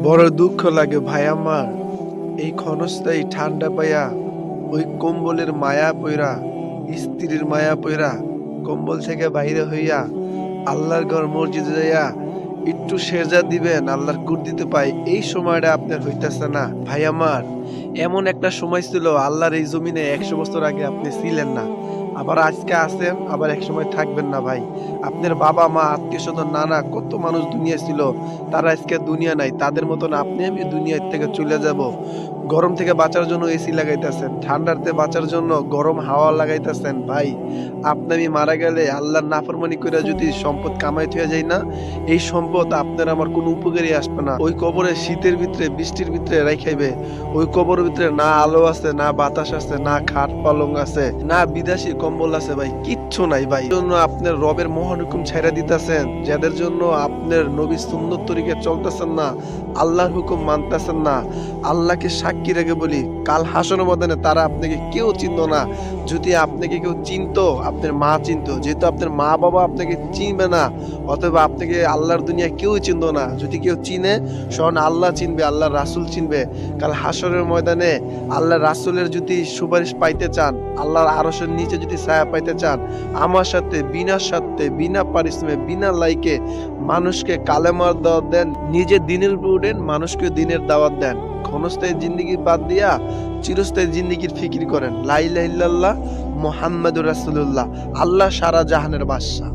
বড় দুঃখ লাগে ভাই আমার, এই ক্ষণস্থায়ী ঠান্ডা পাইয়া ওই কম্বলের মায়া পইরা, স্ত্রীর মায়া পইরা কম্বল থেকে বাইরে হইয়া আল্লাহর ঘর মসজিদে যাইয়া একটু সেজা দিবেন, আল্লাহর কুর্দিতে পাই, এই সময়টা আপনার হইতেছে না ভাই আমার। এমন একটা সময় ছিল আল্লাহর এই জমিনে 100 বছর আগে আপনি ছিলেন না, আবার আজকে আছেন, আবার এক সময় থাকবেন না ভাই। আপনার বাবা মা আত্মীয় স্বজন নানা কত মানুষ দুনিয়া ছিল, তারা আজকে দুনিয়া নাই, তাদের মতন আপনি আমি দুনিয়া থেকে চলে যাব। গরম থেকে বাঁচার জন্য এসি লাগাইতেছেন, ঠান্ডাতে বাঁচার জন্য গরম হাওয়া লাগাইতেছেন ভাই। আপনি আমি মারা গেলে আল্লাহর নাফরমানি করে যদি সম্পদ কামাইতে হয়ে যায় না, এই সম্পদ আপনার আমার কোনো উপকারই আসবে না। ওই কবরে শীতের ভিতরে বৃষ্টির ভিতরে রাখাইবে, ওই কবরের ভিতরে না আলো আছে, না বাতাস আছে, না খাট পালং আছে, না বিদেশি কম্বল আছে ভাই, কিচ্ছু নাই ভাই। জন্য আপনার রবের মহান হুকুম ছাইরা দিতেছেন, যাদের জন্য আপনার নবী সুন্নত তরিকে চলতেছেন না, আল্লাহর হুকুম মানতেছেন না। আল্লাহকে সাক্ষী রেখে বলি, কাল হাসর ময়দানে তারা আপনাকে কেউ চিনত না। যদি আপনাকে কেউ চিনতো, আপনার মা চিনতো, যেহেতু আপনার মা বাবা আপনাকে চিনবে না, অথবা আপনাকে আল্লাহর দুনিয়া কেউ চিনতো না। যদি কেউ চিনে, স্বয়ং আল্লাহ চিনবে, আল্লাহর রাসূল চিনবে। কাল হাসরের ময়দানে আল্লাহ রাসূলের যদি সুপারিশ পাইতে চান, আল্লাহর আরশের নিচে যদি ছায়া পাইতে চান, আমার সাথে বিনা স্বার্থে, বিনা পারিশ্রমে, বিনা লাইকে মানুষকে কালেমার দাওয়াত দেন, নিজে দিনের উপর উঠেন, মানুষকে দিনের দাওয়াত দেন। ক্ষণস্থায়ী জিন্দেগি বাদ দিয়া চিরস্থায়ী জিন্দেগির ফিকির করেন। লা ইলাহা ইল্লাল্লাহ মুহাম্মাদুর রাসূলুল্লাহ, আল্লাহ সারা জাহানের বাদশা।